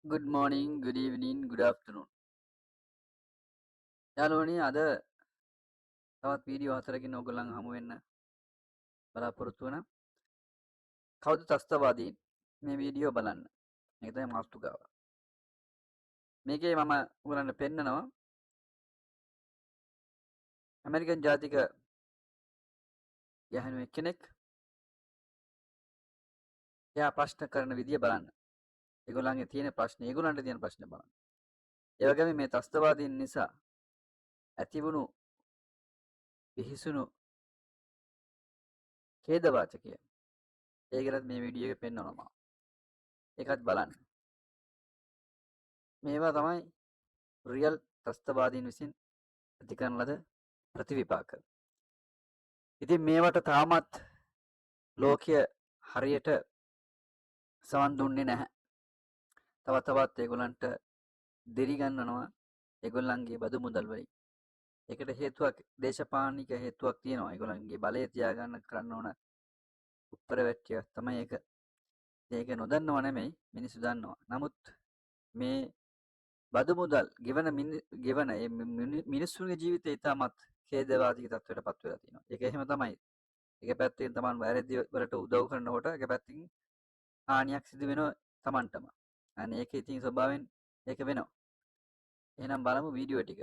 Good morning, good evening, good afternoon. යාළුවනි අද තවත් video හතරකින් ඔයගොල්ලන් හමු වෙන්න බලාපොරොත්තු වෙන කවුද ත්‍ස්තවාදීන් මේ වීඩියෝ බලන්න. මේක තමයි මාතෘකාව. මේකේ මම ඔයගොල්ලන්ට පෙන්නනවා ඇමරිකන් ජාතික යහනුවෙක් කෙනෙක් එයා ප්‍රශ්න කරන විදිය බලන්න. ඒගොල්ලන්ගේ තියෙන ප්‍රශ්න, ඒගොල්ලන්ට තියෙන ප්‍රශ්න බලන්න. ඒ වගේම මේ ත්‍ස්තවාදීන් නිසා ඇතිවුණු විහිසුණු ඛේදවාචකය. ඒකටත් මේ වීඩියෝ එකේ පෙන්නනවා මම. ඒකත් බලන්න. මේවා තමයි රියල් ත්‍ස්තවාදීන් විසින් ඇති කරන ලද ප්‍රතිවිපාක. ඉතින් මේවට තාමත් ලෝකය හරියට සවන් දුන්නේ නැහැ. තවත් ඒගොල්ලන්ට දෙරි ගන්නනවා ඒගොල්ලන්ගේ බදු මුදල් වලින්. ඒකට හේතුවක් දේශපාලනික හේතුවක් තියෙනවා. ඒගොල්ලන්ගේ බලය තියාගන්න කරන්න ඕන උප්පරවැට්ටිය තමයි ඒක. ඒක නොදන්නව නෙමෙයි මිනිස්සු දන්නවා. නමුත් මේ බදු මුදල් ගෙවන මිනිස්සුන්ගේ ජීවිතය ඉතාමත් ඛේදවාදී තත්ත්වයට පත් වෙලා තියෙනවා. ඒක එහෙම තමයි. එක පැත්තකින් තමන් වැරදි වලට උදව් කරනකොට එක පැත්තකින් හානියක් සිදු වෙනවා තමන්ටම. අනේ ඒක ඉතින් ස්වභාවයෙන් ඒක වෙනවා. එහෙනම් බලමු වීඩියෝ ටික.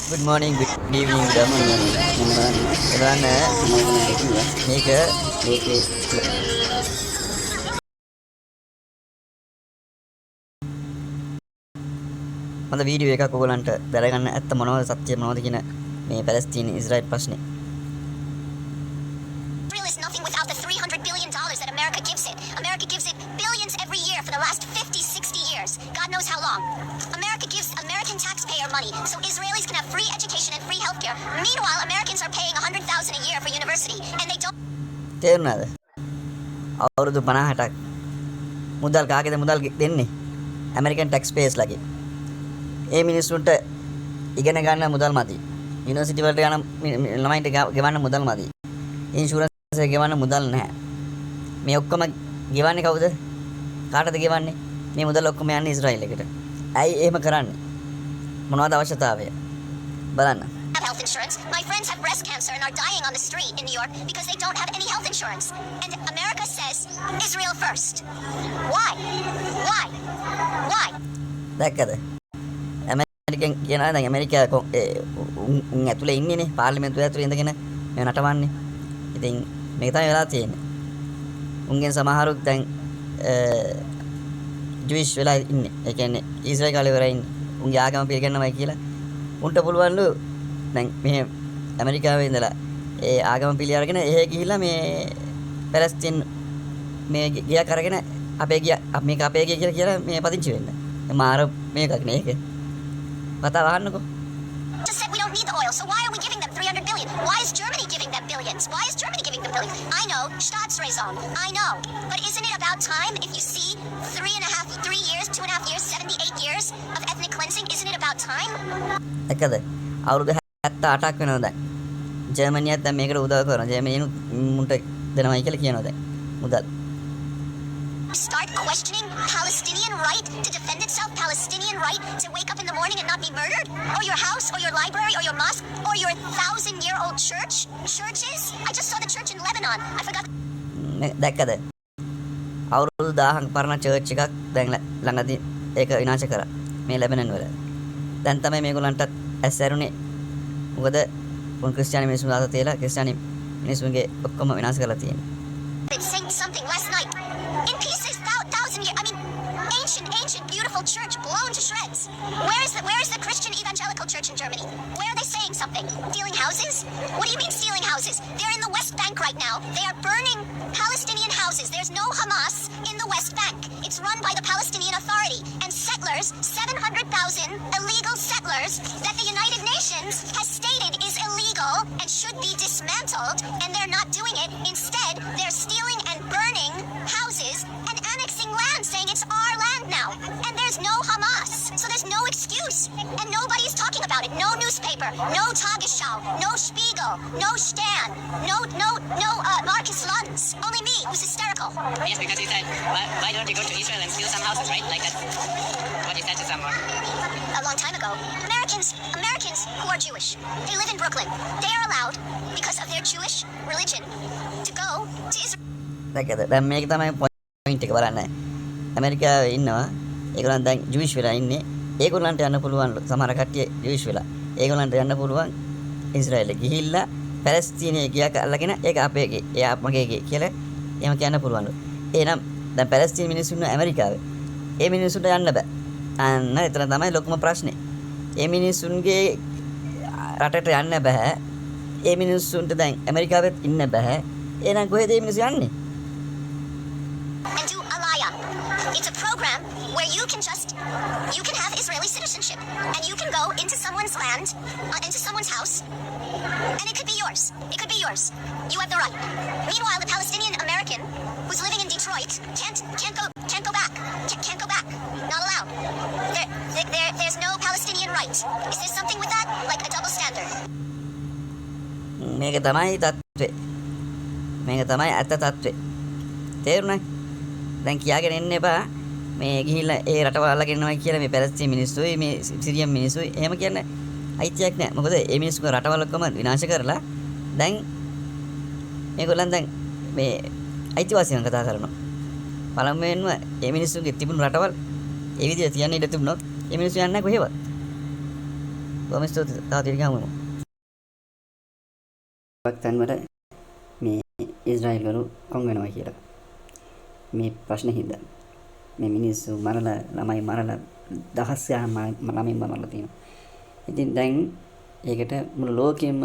Good morning, good evening, good afternoon. Karena මේක මම වීඩියෝ එකක් ඔයගලන්ට දැනගන්න ඇත්ත මොනවද සත්‍ය මොනවද කියන මේ පැලස්තීන ඉස්රායිල් ප්‍රශ්නේ. Israel is nothing without the $300 billion that America gives it. America gives it billions every year for the last 50, 60 years. God knows how long. America gives American taxpayer money so Israelis can have free education and free healthcare. Meanwhile, Americans are paying $100,000 a year for university and they don't. තේරුණාද? අවුරුදු 50ක් මුදල් කාගේද මුදල් දෙන්නේ? American tax පේයර්ස් ලගේ. ඒ මිනිස්සුන්ට ඉගෙන ගන්න මුදල් මදි. යුනිවර්සිටි වලට යන ළමයින්ට ගෙවන්න මුදල් මදි. ඉන්ෂුරන්ස් එක ගෙවන්න මුදල් නැහැ. මේ ඔක්කොම ගෙවන්නේ කවුද? කාටද ගෙවන්නේ? මේ මුදල් ඔක්කොම යන්නේ ඉස්රායෙල් එකට. ඇයි එහෙම කරන්නේ? මොනවද අවශ්‍යතාවය? බලන්න. Have health insurance. My friends have breast cancer and are dying on the street in New York because they don't have any health insurance. And America says Israel first. Why? Why? Why? දැක්කද? American කියනවා දැන් ඇමරිකාව උන් ඇතුලේ ඉන්නේනේ පාර්ලිමේන්තුව ඇතුලේ ඉඳගෙන මේ නටවන්නේ. ඉතින් මේක තමයි වෙලා තියෙන්නේ. උන්ගෙන් සමහරුත් දැන් ජුයිෂ් වෙලා ඉන්නේ. ඒ කියන්නේ ඊශ්‍රායෙල් කාලේ වල ඉන්නේ. උන්ගේ ආගම පිළිගන්නවයි කියලා. උන්ට පුළුවන්ලු දැන් මේ ඇමරිකාවේ ඉඳලා ඒ ආගම පිළි අරගෙන එහෙ ගිහිල්ලා මේ පැලස්තීන් මේ ගියා කරගෙන අපේ ගියා මේක අපේ ගියා කියලා මේ පදිංචි වෙන්න. මාර මේකක් නේ ඒක. කතාව අහන්නකෝ. Just said we don't need the oil, so why are we giving them 300 billion? Why is Germany giving them billions? Why is Germany giving them billions? I know, Staatsräson, I know. But isn't it about time if you see 3 years, 2.5 years, 78 years of ethnic cleansing, isn't it about time? දැක්කද? අවුරුදු 78ක් වෙනවා දැන්. ජර්මනියත් දැන් මේකට උදව් කරනවා. ජර්මනියනු මුන්ට දෙනවයි කියලා කියනවා දැන්. මුදල්. Start questioning Palestinian right to defend itself, Palestinian right to wake up in the morning and not be murdered? Or your house, or your library, or your mosque, or your 1,000-year-old church? Churches? I just saw the church in Lebanon. I forgot. දැක්කද? අවුරුදු 1000ක් පරණ church එකක් දැන් ළඟදී ඒක විනාශ කරා. මේ ලැබෙනන් වල. දැන් තමයි මේගොල්ලන්ට ඇස් ඇරුනේ. මොකද උන් ක්‍රිස්තියානි මිනිස්සු දාලා තියලා ක්‍රිස්තියානි මිනිස්සුන්ගේ ඔක්කොම විනාශ කරලා තියෙනවා. It sang something last night. In pieces, 1,000 years. I mean, ancient, beautiful church blown to shreds. Where is the Christian evangelical church in Germany? Where are they saying something? Stealing houses? What do you mean stealing houses? They're in the West Bank right now. They are burning Palestinian houses. There's no Hamas in the West Bank. It's run by the Palestinian Authority. And settlers, 700,000 illegal settlers that the United Nations has stated is illegal and should be dismantled, and they're not doing it. Instead, they're stealing and burning houses and annexing land, saying it's our land now. And there's no Hamas. So there's no excuse. And nobody's talking about it. No newspaper, no Tagesschau, no Spiegel. Angel, no Stan, no Marcus Lutz, only me, who's hysterical. Yes, because you said, why don't you go to Israel and steal some houses, right? Like that's what you said to someone. A long time ago, Americans who are Jewish, they live in Brooklyn. They are allowed, because of their Jewish religion, to go to Israel. දැක්කද? දැන් මේක තමයි point එක බලන්න. ඇමරිකාවේ ඉන්නවා. ඒගොල්ලන් දැන් ජූයිෂ් වෙලා ඉන්නේ. ඒගොල්ලන්ට යන්න පුළුවන් සමහර කට්ටිය ජූයිෂ් වෙලා. ඒගොල්ලන්ට යන්න පුළුවන් ඊශ්‍රායලෙ ගිහිල්ලා පැලස්තීනයේ ගියක් අල්ලගෙන ඒක අපේ ගේ. එයා මගේ ගේ කියලා එහෙම කියන්න පුළුවන්ලු. එහෙනම් දැන් පැලස්තීන මිනිස්සු ඉන්න ඇමරිකාවේ. ඒ මිනිස්සුන්ට යන්න බෑ. අන්න එතන තමයි ලොකුම ප්‍රශ්නේ. ඒ මිනිස්සුන්ගේ රටට යන්න බෑ. ඒ මිනිස්සුන්ට දැන් ඇමරිකාවෙත් ඉන්න බෑ. එහෙනම් කොහෙද මේ මිනිස්සු යන්නේ? And do Alaya. It's a program where you can have Israeli citizenship, and you can go into someone's land, into someone's house, and it could be yours. It could be yours. You have the right. Meanwhile, the Palestinian American who's living in Detroit can't go back. Can't go back. Not allowed. There's no Palestinian right. Is there something with that? Like a double standard? මේක තමයි තත්ත්වය. මේක තමයි ඇත්ත තත්ත්වය. තේරුණා? දැන් කියාගෙන එන්න එපා. මේ ගිහිල්ලා ඒ රටවල් අල්ලගෙන යනවා කියලා මේ පැලස්තීන මිනිස්සුයි මේ සිරියන් මිනිස්සුයි එහෙම කියන්නේ අයිතියක් නැහැ. මොකද මේ මිනිස්සුගේ රටවල් ඔක්කොම විනාශ කරලා දැන් මේගොල්ලන් දැන් මේ අයිතිවාසිකම් කතා කරනවා. පළමුවෙන්ම මේ මිනිස්සුගේ තිබුණු රටවල් ඒ විදිහට තියන්න ඉඩ තිබුණොත් මේ මිනිස්සු යන්නේ නැහැ කොහෙවත්. බොහොම ස්තුතියි. තාම තිරිගාමු. වක්තන්වල මේ ඊශ්‍රායල් වල කොන් වෙනවා කියලා. මේ ප්‍රශ්නේ හින්දා මේ මිනිස්සු මරලා ළමයි මරලා දහස් ගාණක් ළමයි මරලා තියෙනවා. ඉතින් දැන් ඒකට මුළු ලෝකෙම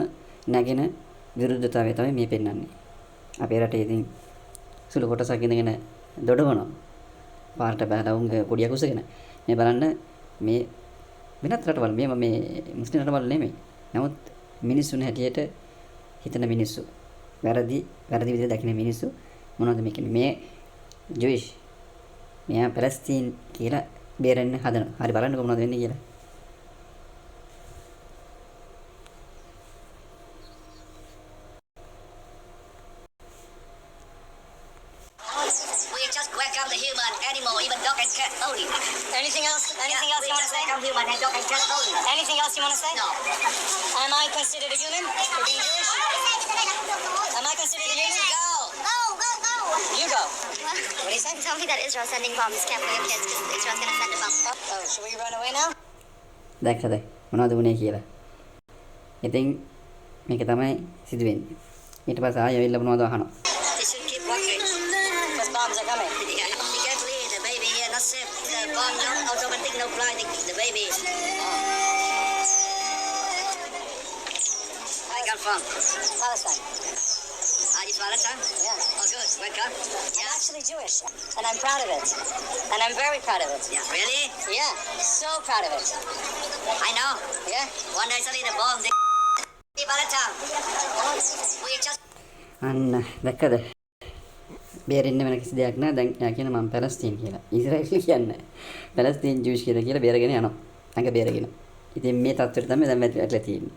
නැගෙන විරුද්ධතාවය තමයි මේ පෙන්වන්නේ. අපේ රටේ ඉතින් සුළු කොටසක් ඉඳගෙන දොඩවනවා. පාරට බහලා උන්ගේ කොඩියක් උසගෙන. මේ බලන්න මේ වෙනත් රටවල් මේ මුස්ලිම් රටවල් නෙමෙයි. නමුත් මිනිස්සුන් හැටියට හිතන මිනිස්සු වැරදි විදිහට දකින මිනිස්සු මොනවද මේ කියන්නේ මේ ජූයිෂ් මෙයා පැලස්තීන් කියලා බේරෙන්න හදනවා. හරි බලන්නකො මොනවද වෙන්නේ කියලා. We just welcome the human, animal, even dog and cat only. Anything else? Anything else you want to say? Welcome human and dog and cat only. Anything else you want to say? No. Am I considered a human for being Jewish? Am I considered a human? Go. You go. What do you say? Tell me that Israel's sending bombs. Can't bring your kids because Israel's gonna send a bomb. Oh, should we run away now? දැක්කද මොනවද වුනේ කියලා. ඉතින් මේක තමයි සිදු වෙන්නේ. ඊට පස්සේ ආයෙ වෙන්න මොනවද අහනවා. They should keep walking. Because bombs are coming. Yeah, be careful here. The baby here, not safe. The bomb, no automatic, no fly. The baby. I come from Palestine. Are you Palestine? Yeah. Oh, good. Welcome. Yeah. I'm actually Jewish, and I'm proud of it. And I'm very proud of it. Yeah. Really? Yeah. So proud of it. I know. Yeah. One day suddenly the bomb. Palestine. We just. අන්න දැක්කද? බේරෙන්න වෙන කිසි දෙයක් නෑ. දැන් යා කියන මම පැලස්තීන් කියලා. ඊශ්‍රායල් කියන්නේ. පැලස්තීන් ජූයිෂ් කියලා බේරගෙන යනවා. අඟ බේරගෙන. ඉතින් මේ තත්ත්වයට තමයි දැන් වැටලා තියෙන්නේ.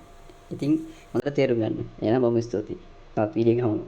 ඉතින් හොඳට තේරුම් ගන්න. එහෙනම් බොහොම ස්තුතියි. තාත් වීඩියෝ ගහමු.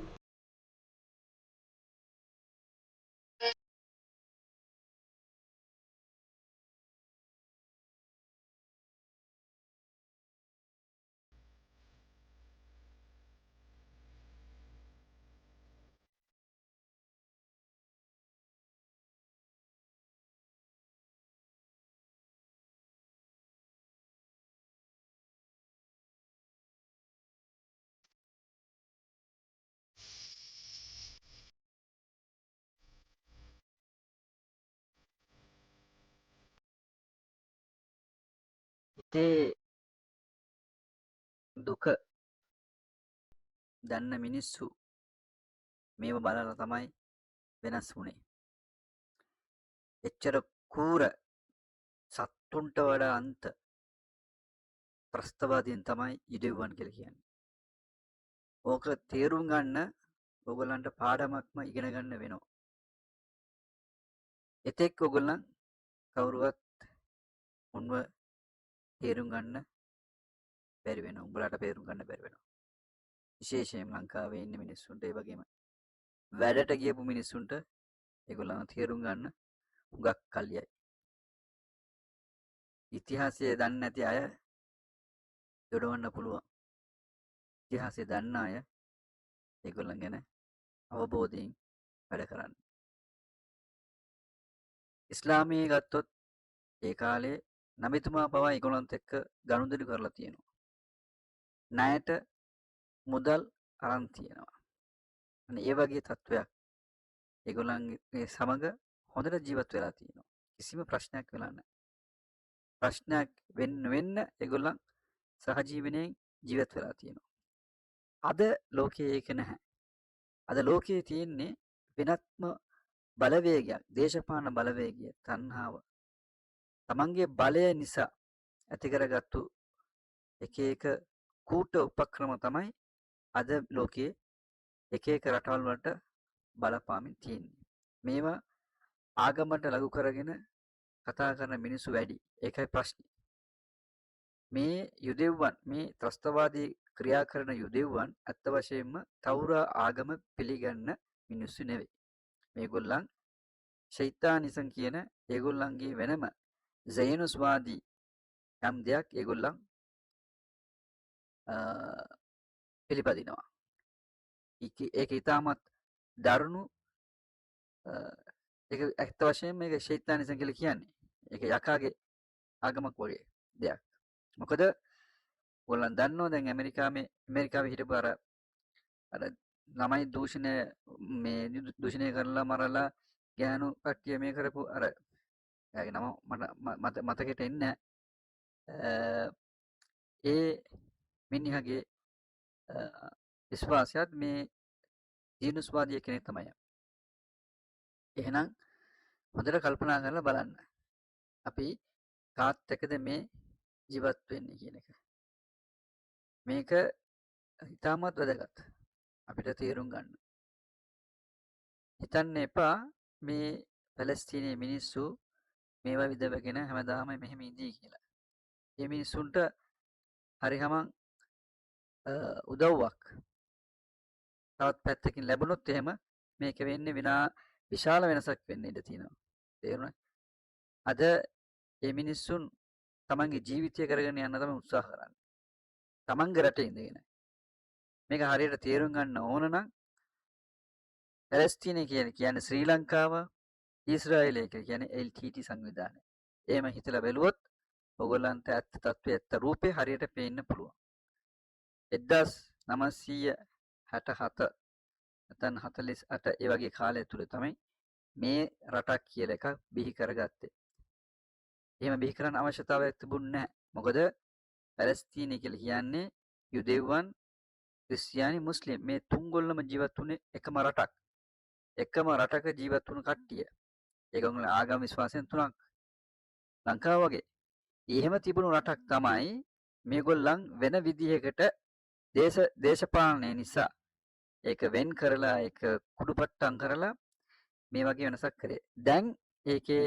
හිතේ දුක දන්න මිනිස්සු මේව බලලා තමයි වෙනස් වුනේ. එච්චර කූර සත්තුන්ට වඩා අන්ත ත්‍රස්තවාදීන් තමයි යුදෙව්වන් කියලා කියන්නේ. ඕක තේරුම් ගන්න ඔයගොල්ලන්ට පාඩමක්ම ඉගෙන ගන්න වෙනවා. එතෙක් ඔයගොල්ලන් කවුරුවත් උන්ව තේරුම් ගන්න බැරි වෙනවා. උඹලට තේරුම් ගන්න බැරි වෙනවා. විශේෂයෙන් ලංකාවේ ඉන්න මිනිස්සුන්ට ඒ වගේම වැඩට ගියපු මිනිස්සුන්ට ඒගොල්ලන්ව තේරුම් ගන්න හුඟක් කල්යයි. ඉතිහාසය දන්නේ නැති අය යොදවන්න පුළුවන්. ඉතිහාසය දන්න අය ඒගොල්ලන් ගැන අවබෝධයෙන් වැඩ කරන්න. ඉස්ලාමයේ ගත්තොත් ඒ කාලේ නබිතුමා පවා ඒගොල්ලන්ත් එක්ක ගනුදෙනු කරලා තියෙනවා. ණයට මුදල් අරන් තියෙනවා. අනේ ඒ වගේ තත්වයක් ඒගොල්ලන්ගේ සමග හොඳට ජීවත් වෙලා තියෙනවා. කිසිම ප්‍රශ්නයක් වෙලා නැහැ. ප්‍රශ්නයක් වෙන්න ඒගොල්ලන් සහජීවනයෙන් ජීවත් වෙලා තියෙනවා. අද ලෝකයේ ඒක නැහැ. අද ලෝකයේ තියෙන්නේ වෙනත්ම බලවේගයක්, දේශපාලන බලවේගය, තණ්හාව. තමන්ගේ බලය නිසා ඇති කරගත්තු එක එක කූට උපක්‍රම තමයි අද ලෝකයේ එක එක රටවල් වලට බලපාමින් තියෙන්නේ. මේවා ආගමට ලඝු කරගෙන කතා කරන මිනිස්සු වැඩි. ඒකයි ප්‍රශ්නේ. මේ යුදෙව්වන්, මේ ත්‍රස්තවාදී ක්‍රියා කරන යුදෙව්වන් අත්ත වශයෙන්ම තවුරා ආගම පිළිගන්න මිනිස්සු නෙවෙයි. මේගොල්ලන් ෂයිතානිසම් කියන ඒගොල්ලන්ගේ වෙනම සයනුස්වාදී යම් දෙයක් ඒගොල්ලන් පිළිපදිනවා. ඒක ඉතාමත් දරුණු ඒක ඇත්ත වශයෙන්ම මේක ෂයිතානිසම් කියලා කියන්නේ. ඒක යකාගේ ආගමක් වගේ දෙයක්. මොකද ඔයගොල්ලන් දන්නවා දැන් ඇමරිකාවේ හිටපු අර ළමයි දූෂණය කරලා මරලා ගෑනු කට්ටිය මේ කරපු අර එයාගේ නම මට මතකෙට එන්නේ ඒ මිනිහගේ විශ්වාසයත් මේ ජීනුස්වාදී කෙනෙක් තමයි. එහෙනම් හොඳට කල්පනා කරලා බලන්න. අපි කාත් එක්කද මේ ජීවත් වෙන්නේ කියන එක. මේක ඉතාමත් වැදගත්. අපිට තේරුම් ගන්න. හිතන්න එපා මේ පැලස්තීනයේ මිනිස්සු මේවා විදවගෙන හැමදාම මෙහෙම ඉඳී කියලා. මේ මිනිස්සුන්ට හරි හමන් උදව්වක් තවත් පැත්තකින් ලැබුණොත් එහෙම මේක වෙන්නේ විශාල වෙනසක් වෙන්න ඉඩ තියෙනවා. තේරුණාද? අද මේ මිනිස්සුන් තමන්ගේ ජීවිතය කරගෙන යන්න තමයි උත්සාහ කරන්නේ. තමන්ගේ රටේ ඉඳගෙන. මේක හරියට තේරුම් ගන්න ඕන නම් පැලස්තීනය කියන්නේ ශ්‍රී ලංකාව, ඊශ්‍රායලය කියන්නේ LTT සංවිධානය. එහෙම හිතලා බැලුවොත් ඔයගොල්ලන්ට ඇත්ත තත්ත්වය ඇත්ත රූපේ හරියට පේන්න පුළුවන්. 1967 නැත්නම් 48 ඒ වගේ කාලය තුල තමයි මේ රටක් කියලා එකක් බිහි කරගත්තේ. එහෙම බිහි කරන්න අවශ්‍යතාවයක් තිබුණේ නැහැ. මොකද පැලස්තීනය කියලා කියන්නේ යුදෙව්වන්, ක්‍රිස්තියානි, මුස්ලිම් මේ තුන්ගොල්ලම ජීවත් වුණේ එකම රටක්. එකම රටක ජීවත් වුණු කට්ටිය. ඒගොල්ලෝ ආගම විශ්වාසයෙන් තුනක්. ලංකාව වගේ. එහෙම තිබුණු රටක් තමයි මේගොල්ලන් වෙන විදිහකට දේශපාලනය නිසා ඒක වෙන් කරලා ඒක කුඩුපට්ටම් කරලා මේ වගේ වෙනසක් කරේ. දැන් ඒකේ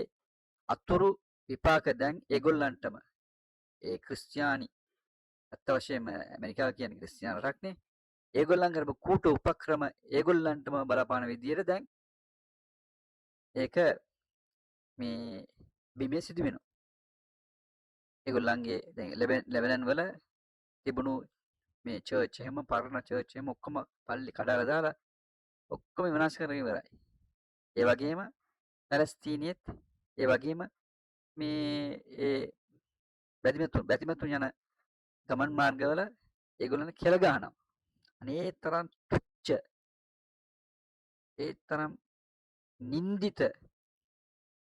අතුරු විපාක දැන් ඒගොල්ලන්ටම ඒ ක්‍රිස්තියානි අත්ත වශයෙන්ම ඇමරිකාව කියන්නේ ක්‍රිස්තියානි රටක්නේ. ඒගොල්ලන් කරපු කූට උපක්‍රම ඒගොල්ලන්ටම බලපාන විදියට දැන් ඒක මේ බිමේ සිදු වෙනවා. ඒගොල්ලන්ගේ දැන් ලෙබනන් වල තිබුණු මේ චර්ච් එහෙම පරණ චර්ච් එහෙම ඔක්කොම පල්ලි කඩලා දාලා ඔක්කොම විනාශ කරගෙන ඉවරයි. ඒ වගේම පැලස්තීනියෙත් ඒ වගේම මේ ඒ බැතිමතුන් යන ගමන් මාර්ගවල ඒගොල්ලන් කෙල ගහනවා. අනේ ඒ තරම් තුච්ච ඒ තරම් නින්දිත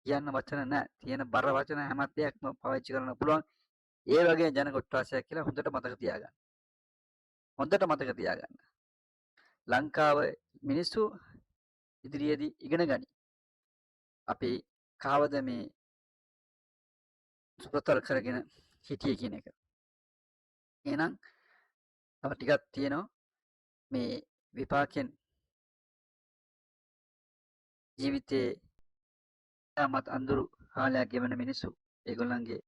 කියන්න වචන නැහැ. තියෙන බර වචන හැම දෙයක්ම පාවිච්චි කරන්න පුළුවන්. ඒ වගේ ජන කොට්ටාසයක් කියලා හොඳට මතක තියාගන්න. හොඳට මතක තියාගන්න. ලංකාව මිනිස්සු ඉදිරියේදී ඉගෙන ගනි. අපි කාවද මේ සුපතල් කරගෙන හිටියේ කියන එක. එහෙනම් තව ටිකක් තියෙනවා මේ විපාකෙන් ජීවිතේ මත අඳුරු කාලයක් ගෙවන මිනිස්සු ඒගොල්ලන්ගේ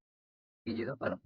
වීඩියෝ එක බලමු.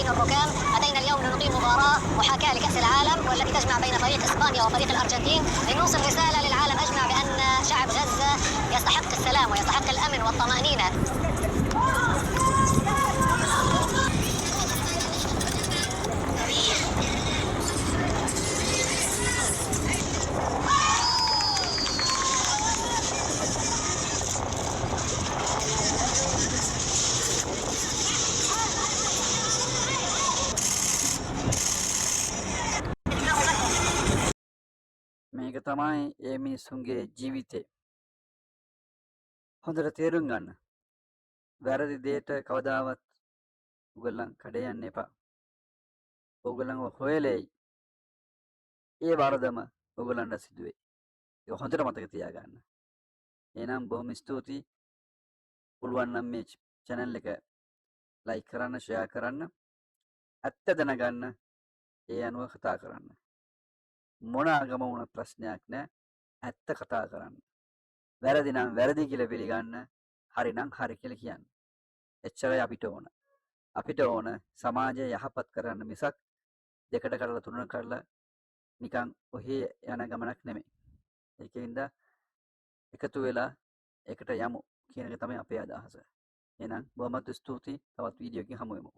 ملايين الركام. أتينا اليوم لنقيم مباراة محاكاة لكأس العالم والتي تجمع بين فريق إسبانيا وفريق الأرجنتين لنوصل رسالة للعالم أجمع بأن شعب غزة يستحق السلام ويستحق الأمن والطمأنينة. මේක තමයි ඒ මිනිස්සුන්ගේ ජීවිතේ. හොඳට තේරුම් ගන්න. වැරදි දෙයට කවදාවත් ඔයගොල්ලන් කඩේ යන්න එපා. ඔයගොල්ලන්ව හොයලෙයි. ඒ වරදම ඔයගොල්ලන්ට සිදුවේ. ඒක හොඳට මතක තියාගන්න. එහෙනම් බොහොම ස්තුතියි. පුළුවන් නම් මේ channel එක like කරන්න, share කරන්න. ඇත්ත දැනගන්න. ඒ අනුව කතා කරන්න. මොන ආගම වුණත් ප්‍රශ්නයක් නැහැ. ඇත්ත කතා කරන්න. වැරදි නම් වැරදි කියලා පිළිගන්න. හරි නම් හරි කියලා කියන්න. එච්චරයි අපිට ඕන. අපිට ඕන සමාජය යහපත් කරන්න මිසක් දෙකට කඩලා තුනකට කඩලා නිකන් ඔහේ යන ගමනක් නෙමෙයි. ඒකින්ද එකතු වෙලා එකට යමු කියන එක තමයි අපේ අදහස. එහෙනම් බොහොමත් ස්තුතියි. තවත් වීඩියෝ එකකින් හමු වෙමු.